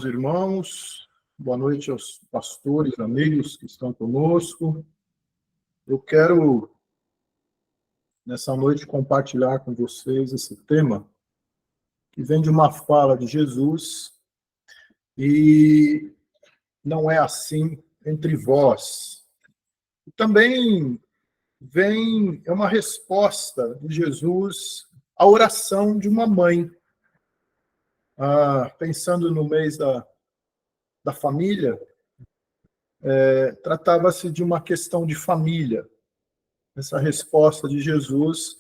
Irmãos, boa noite aos pastores, amigos que estão conosco. Eu quero, nessa noite, compartilhar com vocês esse tema que vem de uma fala de Jesus e não é assim entre vós. E também é uma resposta de Jesus à oração de uma mãe. Pensando no mês da família, tratava-se de uma questão de família. Essa resposta de Jesus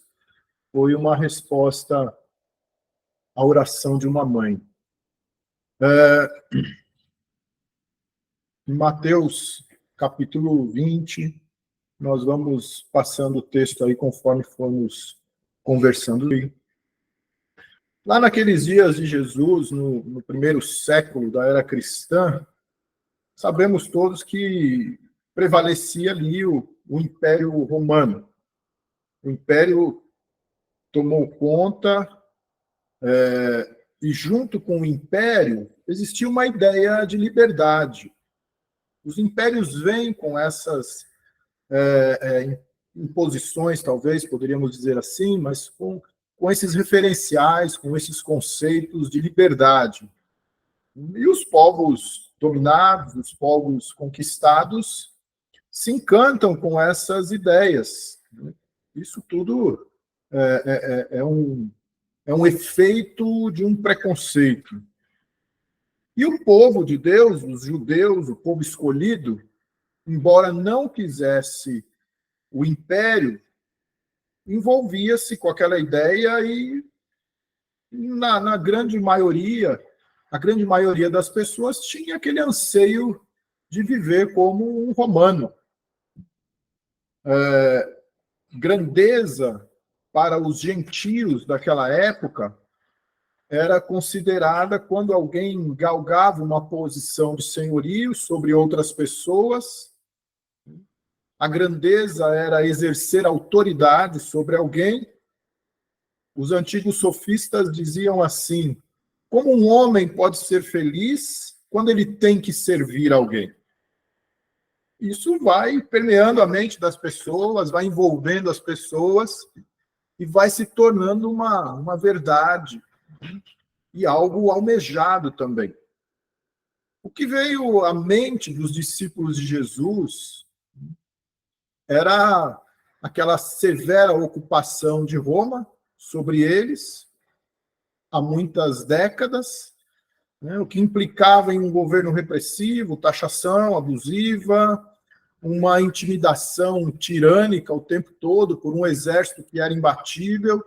foi uma resposta à oração de uma mãe. Em Mateus, capítulo 20, nós vamos passando o texto aí conforme formos conversando. Lá naqueles dias de Jesus, no primeiro século da era cristã, sabemos todos que prevalecia ali o Império Romano. O Império tomou conta, e junto com o Império existia uma ideia de liberdade. Os impérios vêm com essas imposições, talvez, poderíamos dizer assim, mas com esses referenciais, com esses conceitos de liberdade. E os povos dominados, os povos conquistados, se encantam com essas ideias. Isso tudo é um efeito de um preconceito. E o povo de Deus, os judeus, o povo escolhido, embora não quisesse o império, envolvia-se com aquela ideia e, na grande maioria, a grande maioria das pessoas tinha aquele anseio de viver como um romano. Grandeza para os gentios daquela época era considerada quando alguém galgava uma posição de senhorio sobre outras pessoas. A grandeza era exercer autoridade sobre alguém. Os antigos sofistas diziam assim: como um homem pode ser feliz quando ele tem que servir alguém? Isso vai permeando a mente das pessoas, vai envolvendo as pessoas e vai se tornando uma verdade e algo almejado também. O que veio à mente dos discípulos de Jesus era aquela severa ocupação de Roma sobre eles há muitas décadas, o que implicava em um governo repressivo, taxação abusiva, uma intimidação tirânica o tempo todo por um exército que era imbatível.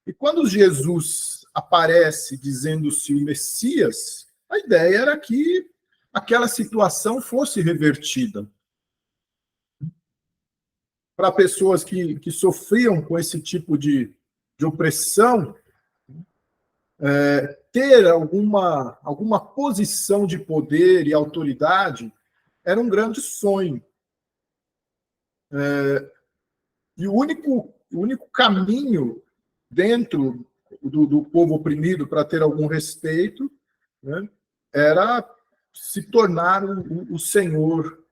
E quando Jesus aparece dizendo-se o Messias, a ideia era que aquela situação fosse revertida. Para pessoas que sofriam com esse tipo de opressão, ter alguma posição de poder e autoridade era um grande sonho. E o único caminho dentro do povo oprimido para ter algum respeito, era se tornar o Senhor,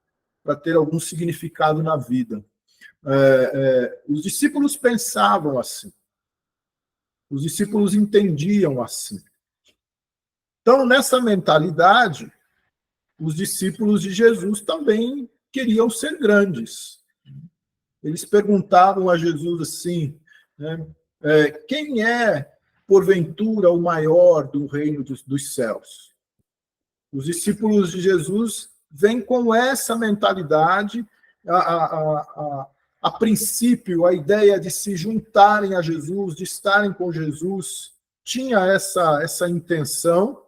para ter algum significado na vida. Os discípulos pensavam assim. Os discípulos entendiam assim. Então, nessa mentalidade, os discípulos de Jesus também queriam ser grandes. Eles perguntavam a Jesus assim, quem é, porventura, o maior do reino dos céus? Os discípulos de Jesus vêm com essa mentalidade, a princípio, a ideia de se juntarem a Jesus, de estarem com Jesus, tinha essa intenção.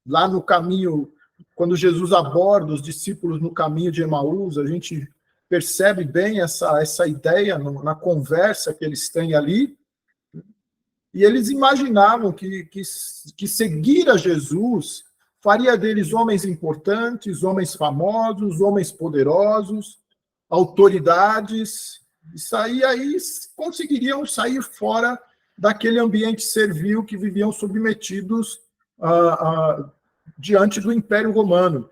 Lá no caminho, quando Jesus aborda os discípulos no caminho de Emaús, a gente percebe bem essa ideia na conversa que eles têm ali. E eles imaginavam que seguir a Jesus faria deles homens importantes, homens famosos, homens poderosos, autoridades, e aí conseguiriam sair fora daquele ambiente servil que viviam submetidos diante do Império Romano.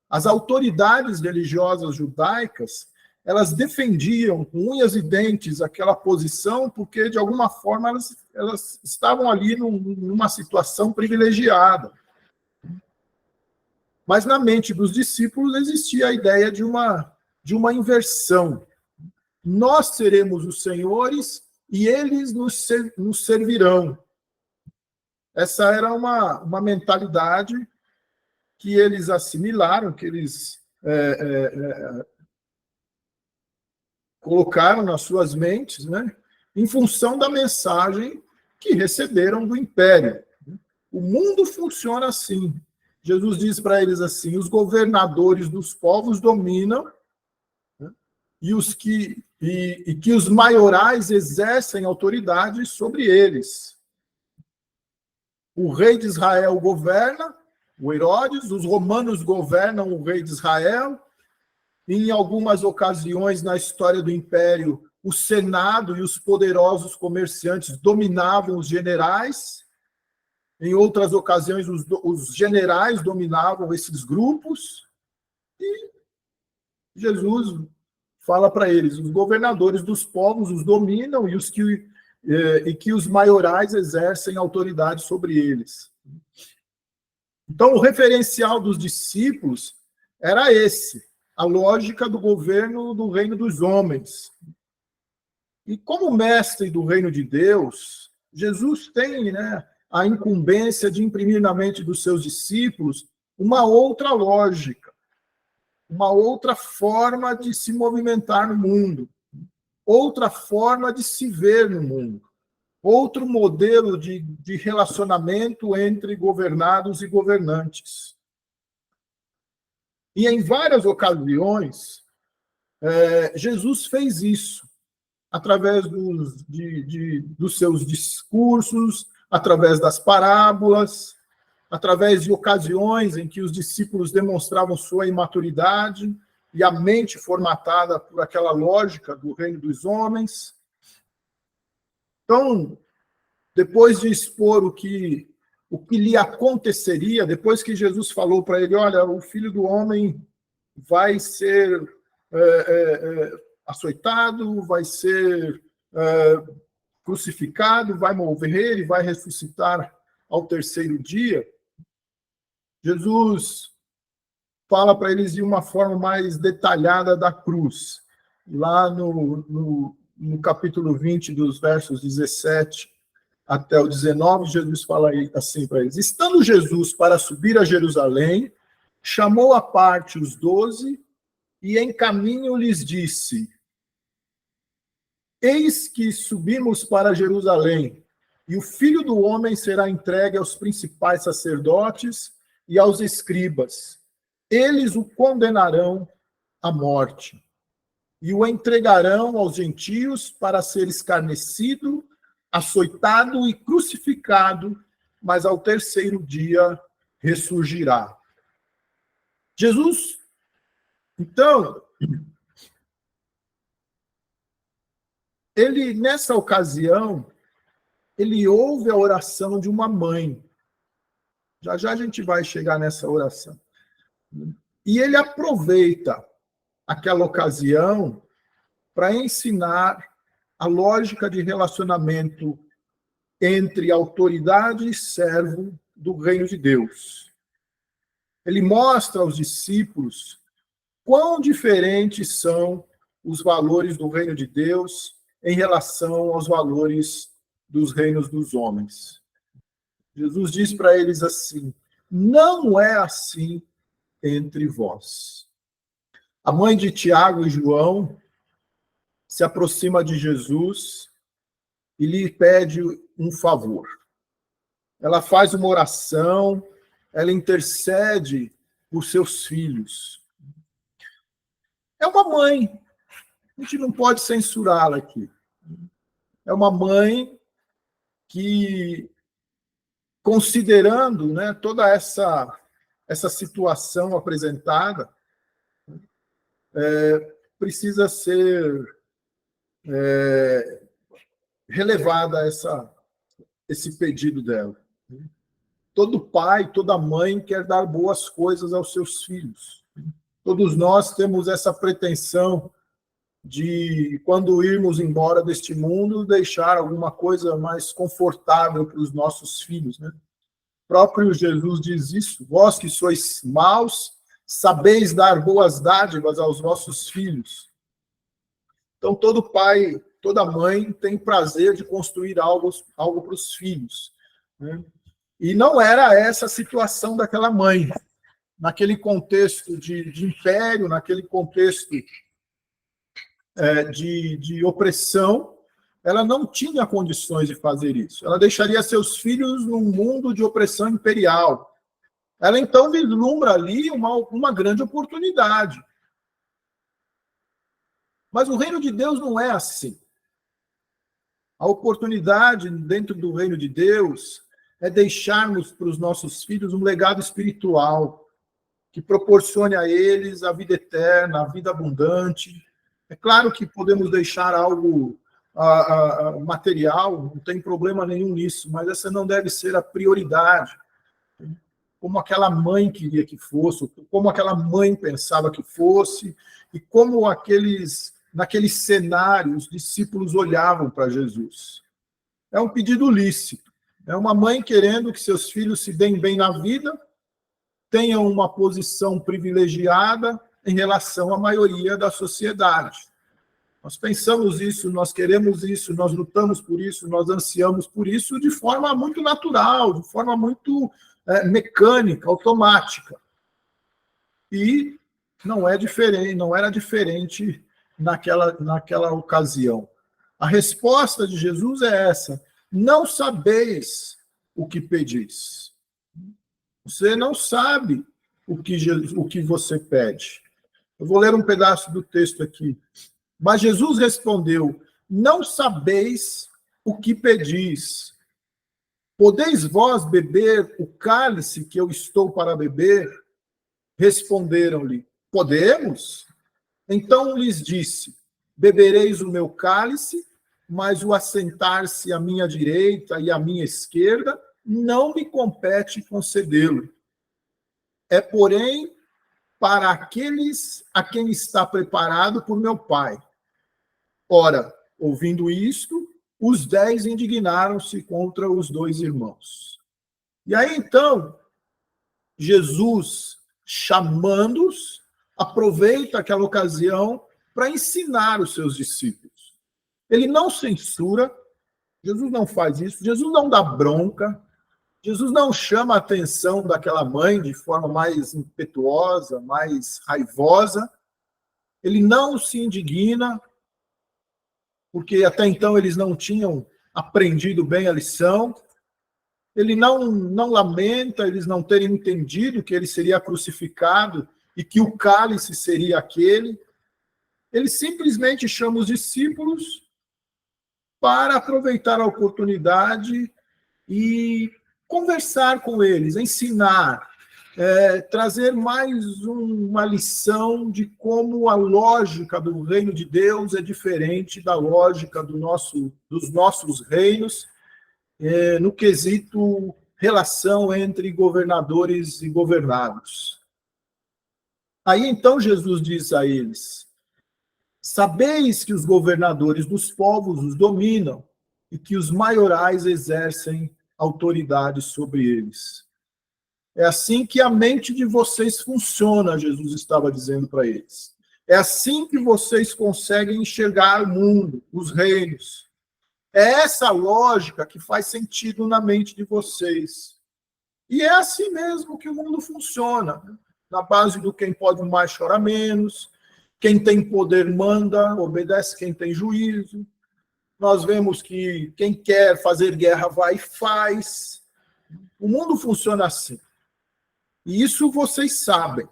As autoridades religiosas judaicas, elas defendiam com unhas e dentes aquela posição porque, de alguma forma, elas estavam ali numa situação privilegiada. Mas na mente dos discípulos existia a ideia de uma inversão. Nós seremos os senhores e eles nos servirão. Essa era uma mentalidade que eles assimilaram, que eles colocaram nas suas mentes, né, em função da mensagem que receberam do Império. O mundo funciona assim. Jesus diz para eles assim: os governadores dos povos dominam, né, e que os maiorais exercem autoridade sobre eles. O rei de Israel governa, o Herodes, os romanos governam o rei de Israel. Em algumas ocasiões na história do Império, o Senado e os poderosos comerciantes dominavam os generais. Em outras ocasiões, os generais dominavam esses grupos. E Jesus fala para eles: os governadores dos povos os dominam e que os maiorais exercem autoridade sobre eles. Então, o referencial dos discípulos era esse: a lógica do governo do reino dos homens. E como mestre do reino de Deus, Jesus tem, né, a incumbência de imprimir na mente dos seus discípulos uma outra lógica, uma outra forma de se movimentar no mundo, outra forma de se ver no mundo, outro modelo de relacionamento entre governados e governantes. E em várias ocasiões, Jesus fez isso, através dos seus discursos, através das parábolas, através de ocasiões em que os discípulos demonstravam sua imaturidade e a mente formatada por aquela lógica do reino dos homens. Então, depois de expor o que lhe aconteceria, depois que Jesus falou para ele: olha, o Filho do Homem vai ser açoitado, vai ser crucificado, vai morrer e vai ressuscitar ao terceiro dia, Jesus fala para eles de uma forma mais detalhada da cruz. Lá no capítulo 20, dos versos 17 até o 19, Jesus fala assim para eles: estando Jesus para subir a Jerusalém, chamou à parte os 12 e em caminho lhes disse: eis que subimos para Jerusalém, e o Filho do Homem será entregue aos principais sacerdotes e aos escribas. Eles o condenarão à morte e o entregarão aos gentios para ser escarnecido, açoitado e crucificado, mas ao terceiro dia ressurgirá. Jesus, então, ele, nessa ocasião, ele ouve a oração de uma mãe. Já já a gente vai chegar nessa oração. E ele aproveita aquela ocasião para ensinar a lógica de relacionamento entre autoridade e servo do reino de Deus. Ele mostra aos discípulos quão diferentes são os valores do reino de Deus em relação aos valores dos reinos dos homens. Jesus diz para eles assim: não é assim entre vós. A mãe de Tiago e João se aproxima de Jesus e lhe pede um favor. Ela faz uma oração, ela intercede por seus filhos. É uma mãe, a gente não pode censurá-la aqui. É uma mãe que, considerando, né, toda essa situação apresentada, precisa ser relevada esse pedido dela. Todo pai, toda mãe quer dar boas coisas aos seus filhos. Todos nós temos essa pretensão de, quando irmos embora deste mundo, deixar alguma coisa mais confortável para os nossos filhos, né? O próprio Jesus diz isso: vós que sois maus, sabeis dar boas dádivas aos vossos filhos. Então, todo pai, toda mãe tem prazer de construir algo para os filhos, né? E não era essa a situação daquela mãe. Naquele contexto de império, naquele contexto de opressão, ela não tinha condições de fazer isso. Ela deixaria seus filhos num mundo de opressão imperial. Ela então vislumbra ali uma grande oportunidade. Mas o reino de Deus não é assim. A oportunidade dentro do reino de Deus é deixarmos para os nossos filhos um legado espiritual que proporcione a eles a vida eterna, a vida abundante. É claro que podemos deixar algo material, não tem problema nenhum nisso, mas essa não deve ser a prioridade. Como aquela mãe queria que fosse, como aquela mãe pensava que fosse, e como naqueles cenários, os discípulos olhavam para Jesus. É um pedido lícito. É uma mãe querendo que seus filhos se deem bem na vida, tenham uma posição privilegiada em relação à maioria da sociedade. Nós pensamos isso, nós queremos isso, nós lutamos por isso, nós ansiamos por isso de forma muito natural, de forma muito mecânica, automática. E não era diferente naquela ocasião. A resposta de Jesus é essa: não sabeis o que pedis. Você não sabe o que você pede. Eu vou ler um pedaço do texto aqui. Mas Jesus respondeu: não sabeis o que pedis. Podeis vós beber o cálice que eu estou para beber? Responderam-lhe: podemos. Então lhes disse: bebereis o meu cálice, mas o assentar-se à minha direita e à minha esquerda não me compete concedê-lo. É, porém, para aqueles a quem está preparado por meu Pai. Ora, ouvindo isto, os 10 indignaram-se contra os 2 irmãos. E aí, então, Jesus, chamando-os, aproveita aquela ocasião para ensinar os seus discípulos. Ele não censura, Jesus não faz isso, Jesus não dá bronca, Jesus não chama a atenção daquela mãe de forma mais impetuosa, mais raivosa, ele não se indigna, porque até então eles não tinham aprendido bem a lição, ele não lamenta eles não terem entendido que ele seria crucificado e que o cálice seria aquele. Ele simplesmente chama os discípulos para aproveitar a oportunidade e conversar com eles, ensinar, trazer mais uma lição de como a lógica do reino de Deus é diferente da lógica dos nossos reinos, no quesito relação entre governadores e governados. Aí então Jesus diz a eles: sabeis que os governadores dos povos os dominam e que os maiorais exercem autoridade sobre eles. É assim que a mente de vocês funciona, Jesus estava dizendo para eles. É assim que vocês conseguem enxergar o mundo, os reinos. É essa lógica que faz sentido na mente de vocês. E é assim mesmo que o mundo funciona. Na base do quem pode mais chora menos, quem tem poder manda, obedece quem tem juízo. Nós vemos que quem quer fazer guerra vai e faz. O mundo funciona assim. E isso vocês sabem.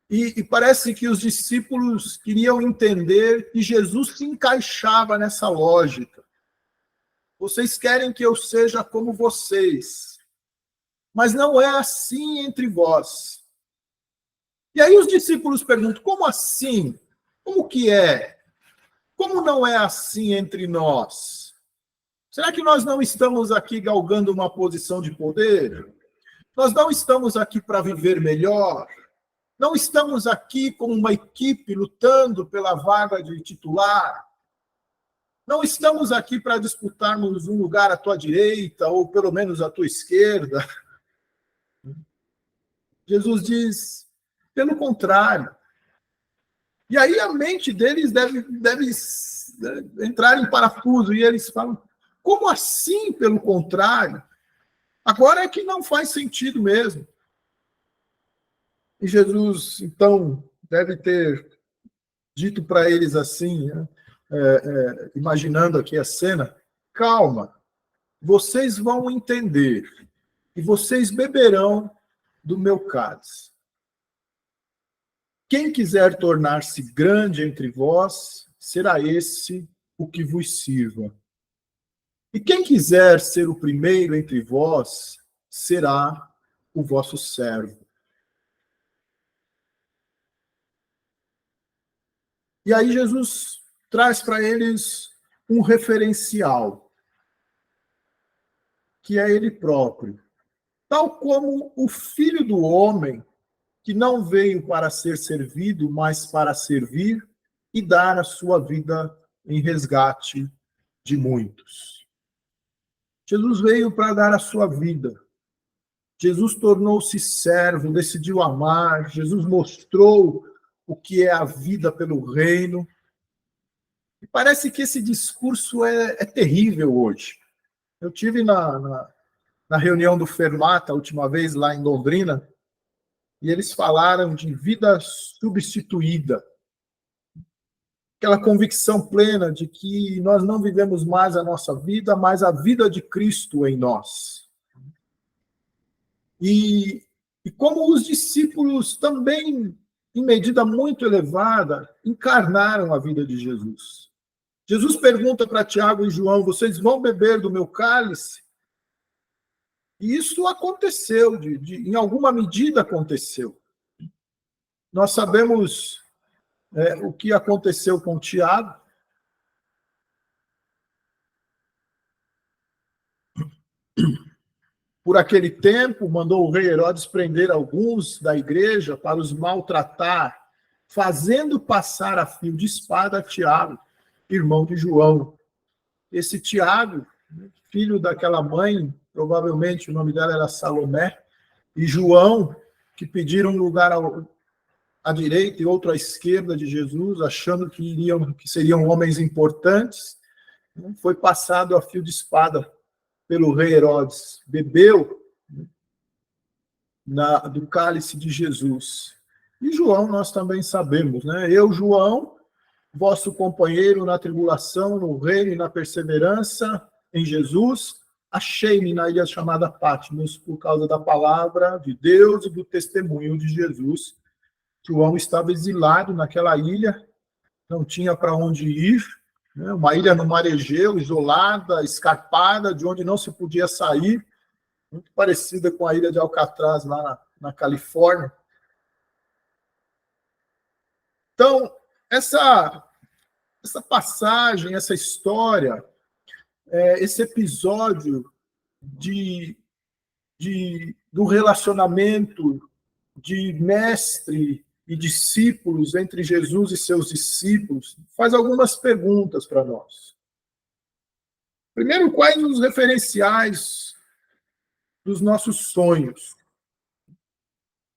E parece que os discípulos queriam entender que Jesus se encaixava nessa lógica. Vocês querem que eu seja como vocês, mas não é assim entre vós. E aí os discípulos perguntam: como assim? Como que é? Como não é assim entre nós? Será que nós não estamos aqui galgando uma posição de poder? Nós não estamos aqui para viver melhor? Não estamos aqui como uma equipe lutando pela vaga de titular? Não estamos aqui para disputarmos um lugar à tua direita ou pelo menos à tua esquerda? Jesus diz, pelo contrário. E aí a mente deles deve entrar em parafuso e eles falam, como assim pelo contrário? Agora é que não faz sentido mesmo. E Jesus, então, deve ter dito para eles assim, né? Imaginando aqui a cena, calma, vocês vão entender e vocês beberão do meu cálice. Quem quiser tornar-se grande entre vós, será esse o que vos sirva. E quem quiser ser o primeiro entre vós, será o vosso servo. E aí Jesus traz para eles um referencial, que é ele próprio. Tal como o Filho do Homem, que não veio para ser servido, mas para servir e dar a sua vida em resgate de muitos. Jesus veio para dar a sua vida. Jesus tornou-se servo, decidiu amar. Jesus mostrou o que é a vida pelo reino. E parece que esse discurso é terrível hoje. Eu tive na reunião do Fermata, a última vez, lá em Londrina, e eles falaram de vida substituída. Aquela convicção plena de que nós não vivemos mais a nossa vida, mas a vida de Cristo em nós. E como os discípulos também, em medida muito elevada, encarnaram a vida de Jesus. Jesus pergunta para Tiago e João, vocês vão beber do meu cálice? E isso aconteceu, em alguma medida aconteceu. Nós sabemos o que aconteceu com Tiago. Por aquele tempo, mandou o rei Herodes prender alguns da igreja para os maltratar, fazendo passar a fio de espada Tiago, irmão de João. Esse Tiago, filho daquela mãe, provavelmente o nome dela era Salomé, e João, que pediram lugar à direita e outro à esquerda de Jesus, achando que seriam homens importantes, foi passado a fio de espada pelo rei Herodes. Bebeu do cálice de Jesus. E João nós também sabemos, né? Eu, João, vosso companheiro na tribulação, no reino e na perseverança em Jesus, achei-me na ilha chamada Patmos por causa da palavra de Deus e do testemunho de Jesus. João estava exilado naquela ilha, não tinha para onde ir, né? Uma ilha no mar Egeu, isolada, escarpada, de onde não se podia sair, muito parecida com a ilha de Alcatraz, lá na Califórnia. Então, essa passagem, essa história, esse episódio do relacionamento de mestre e discípulos entre Jesus e seus discípulos, faz algumas perguntas para nós. Primeiro, quais os referenciais dos nossos sonhos?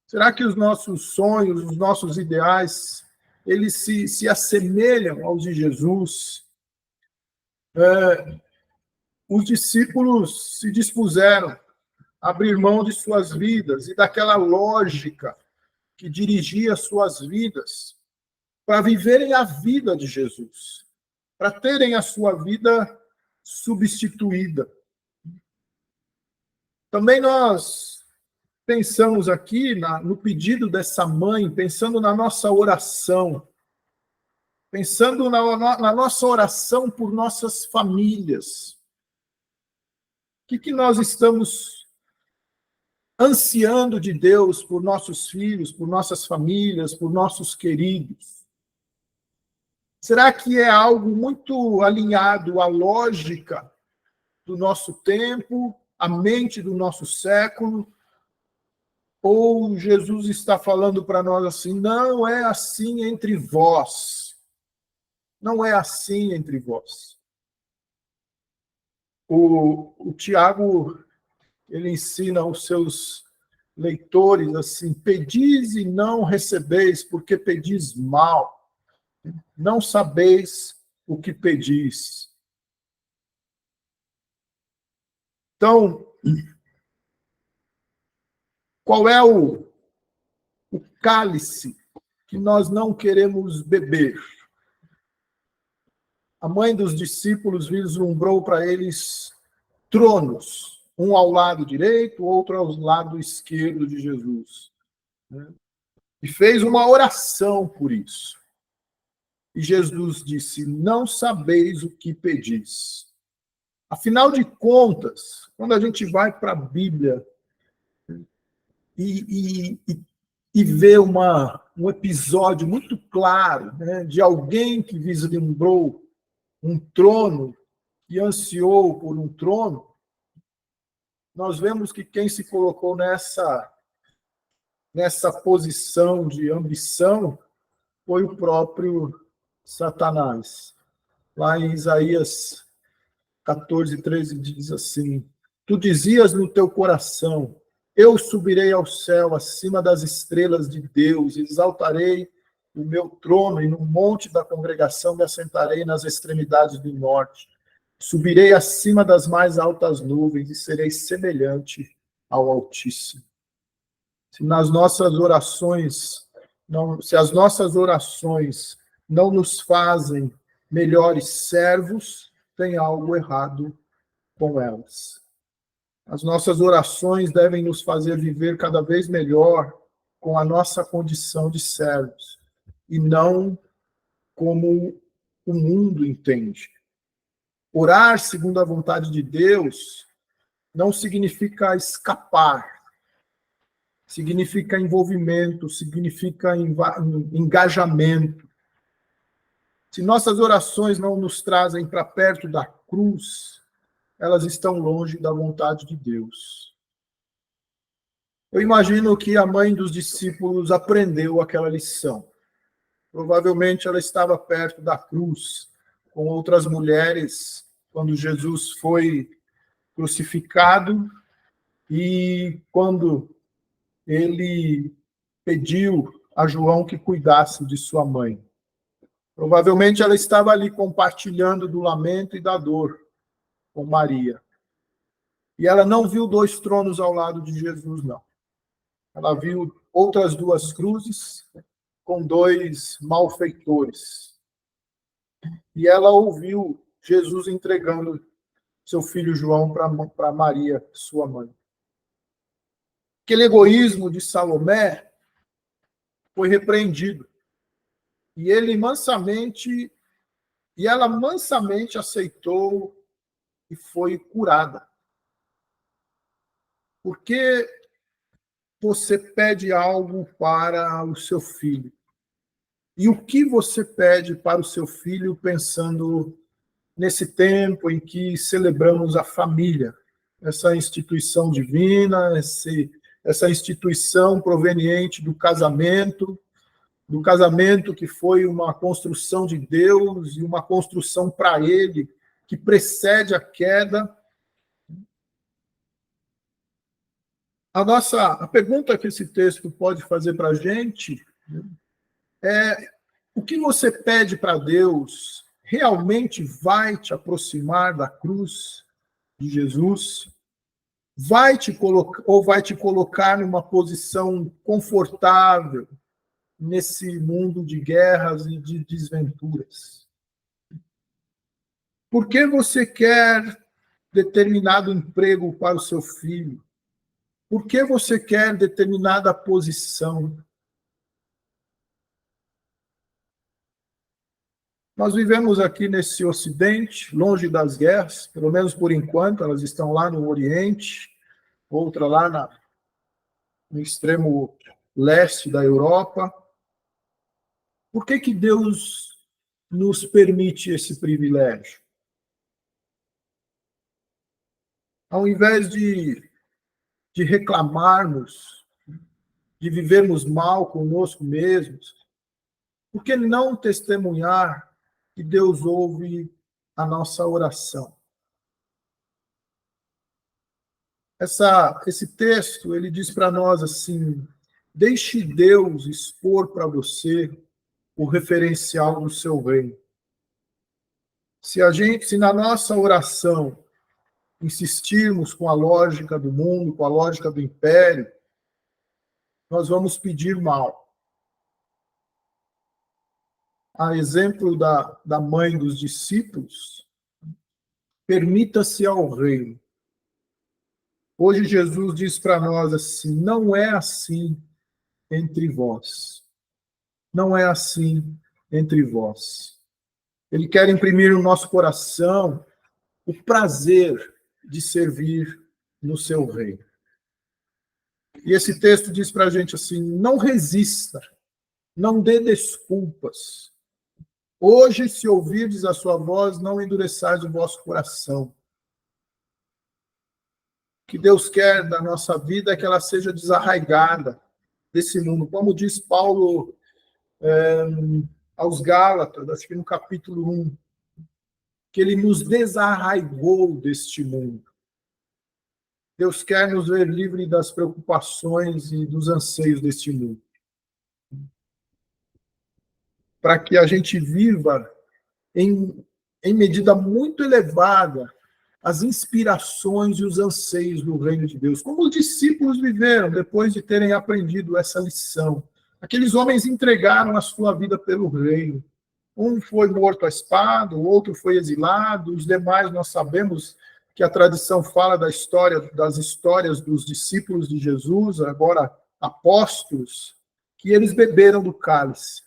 Será que os nossos sonhos, os nossos ideais, eles se assemelham aos de Jesus? Os discípulos se dispuseram a abrir mão de suas vidas e daquela lógica que dirigia suas vidas para viverem a vida de Jesus, para terem a sua vida substituída. Também nós pensamos aqui no pedido dessa mãe, pensando na nossa oração, pensando na nossa oração por nossas famílias. O que nós estamos ansiando de Deus por nossos filhos, por nossas famílias, por nossos queridos? Será que é algo muito alinhado à lógica do nosso tempo, a mente do nosso século? Ou Jesus está falando para nós assim, não é assim entre vós. Não é assim entre vós. O Tiago, ele ensina aos seus leitores assim, pedis e não recebeis, porque pedis mal. Não sabeis o que pedis. Então, qual é o cálice que nós não queremos beber? A mãe dos discípulos vislumbrou para eles tronos, um ao lado direito, outro ao lado esquerdo de Jesus. E fez uma oração por isso. E Jesus disse, não sabeis o que pedis. Afinal de contas, quando a gente vai para a Bíblia e vê um episódio muito claro, né, de alguém que vislumbrou um trono e ansiou por um trono, nós vemos que quem se colocou nessa posição de ambição foi o próprio Satanás. Lá em Isaías 14:13 diz assim, tu dizias no teu coração, eu subirei ao céu acima das estrelas de Deus, exaltarei o meu trono e no monte da congregação me assentarei nas extremidades do norte. Subirei acima das mais altas nuvens e serei semelhante ao Altíssimo. Se nas nossas orações, se as nossas orações não nos fazem melhores servos, tem algo errado com elas. As nossas orações devem nos fazer viver cada vez melhor com a nossa condição de servos, e não como o mundo entende. Orar segundo a vontade de Deus não significa escapar, significa envolvimento, significa engajamento. Se nossas orações não nos trazem para perto da cruz, elas estão longe da vontade de Deus. Eu imagino que a mãe dos discípulos aprendeu aquela lição. Provavelmente ela estava perto da cruz, com outras mulheres, quando Jesus foi crucificado e quando ele pediu a João que cuidasse de sua mãe. Provavelmente ela estava ali compartilhando do lamento e da dor com Maria. E ela não viu dois tronos ao lado de Jesus, não. Ela viu outras duas cruzes com dois malfeitores. E ela ouviu Jesus entregando seu filho João para Maria, sua mãe. Aquele egoísmo de Salomé foi repreendido. E ela mansamente aceitou e foi curada. Porque você pede algo para o seu filho? E o que você pede para o seu filho pensando nesse tempo em que celebramos a família, essa instituição divina, essa instituição proveniente do casamento que foi uma construção de Deus e uma construção para ele, que precede a queda. A pergunta que esse texto pode fazer para a gente é: o que você pede para Deus realmente vai te aproximar da cruz de Jesus? Vai te colocar numa posição confortável nesse mundo de guerras e de desventuras? Por que você quer determinado emprego para o seu filho? Por que você quer determinada posição? Nós vivemos aqui nesse Ocidente, longe das guerras, pelo menos por enquanto, elas estão lá no Oriente, outra lá no extremo leste da Europa. Por que Deus nos permite esse privilégio? Ao invés de reclamarmos, de vivermos mal conosco mesmos, por que não testemunhar que Deus ouve a nossa oração? Esse texto, ele diz para nós assim: deixe Deus expor para você o referencial do seu reino. Se na nossa oração insistirmos com a lógica do mundo, com a lógica do império, nós vamos pedir mal. A exemplo da mãe dos discípulos, permita-se ao reino. Hoje Jesus diz para nós assim: não é assim entre vós. Não é assim entre vós. Ele quer imprimir no nosso coração o prazer de servir no seu reino. E esse texto diz para a gente assim: não resista, não dê desculpas. Hoje, se ouvirdes a sua voz, não endureçais o vosso coração. O que Deus quer da nossa vida é que ela seja desarraigada desse mundo. Como diz Paulo aos Gálatas, acho que no capítulo 1, que ele nos desarraigou deste mundo. Deus quer nos ver livre das preocupações e dos anseios deste mundo. Para que a gente viva em medida muito elevada as inspirações e os anseios do reino de Deus, como os discípulos viveram depois de terem aprendido essa lição. Aqueles homens entregaram a sua vida pelo reino. Um foi morto à espada, o outro foi exilado, os demais nós sabemos que a tradição fala das histórias dos discípulos de Jesus, agora apóstolos, que eles beberam do cálice,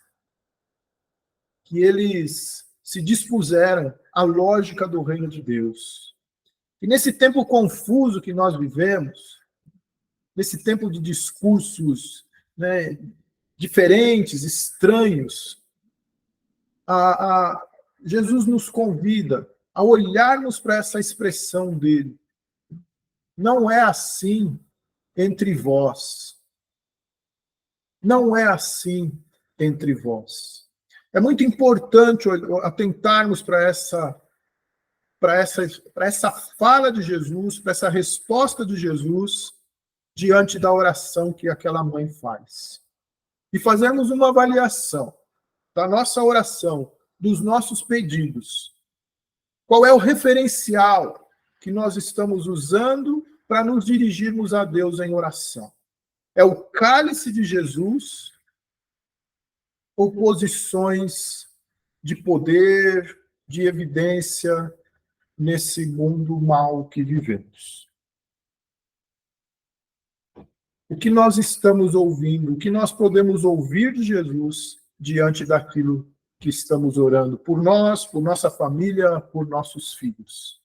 que eles se dispuseram à lógica do reino de Deus. E nesse tempo confuso que nós vivemos, nesse tempo de discursos, né, diferentes, estranhos, Jesus nos convida a olharmos para essa expressão dele. Não é assim entre vós. Não é assim entre vós. É muito importante atentarmos para essa fala de Jesus, para essa resposta de Jesus diante da oração que aquela mãe faz. E fazermos uma avaliação da nossa oração, dos nossos pedidos. Qual é o referencial que nós estamos usando para nos dirigirmos a Deus em oração? É o cálice de Jesus ou posições de poder, de evidência nesse mundo mal que vivemos? O que nós estamos ouvindo, o que nós podemos ouvir de Jesus diante daquilo que estamos orando por nós, por nossa família, por nossos filhos?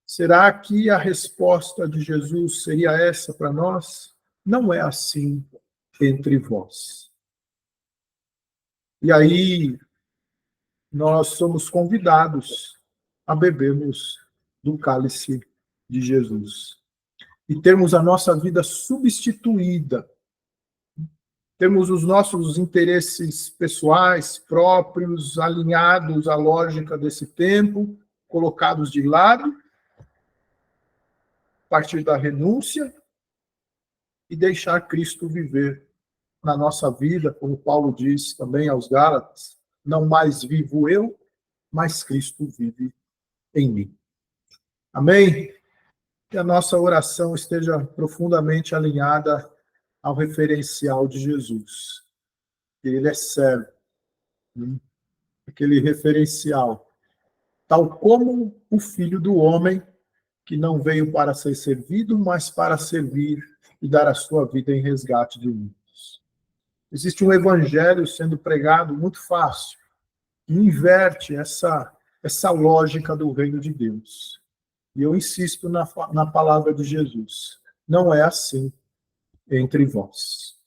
Será que a resposta de Jesus seria essa para nós? Não é assim entre vós. E aí nós somos convidados a bebermos do cálice de Jesus e termos a nossa vida substituída, termos os nossos interesses pessoais, próprios, alinhados à lógica desse tempo, colocados de lado, a partir da renúncia, e deixar Cristo viver na nossa vida, como Paulo diz também aos Gálatas: não mais vivo eu, mas Cristo vive em mim. Amém? Que a nossa oração esteja profundamente alinhada ao referencial de Jesus. Ele é servo. Aquele referencial. Tal como o Filho do Homem, que não veio para ser servido, mas para servir e dar a sua vida em resgate de muitos. Existe um evangelho sendo pregado muito fácil, que inverte essa lógica do reino de Deus. E eu insisto na palavra de Jesus: não é assim entre vós.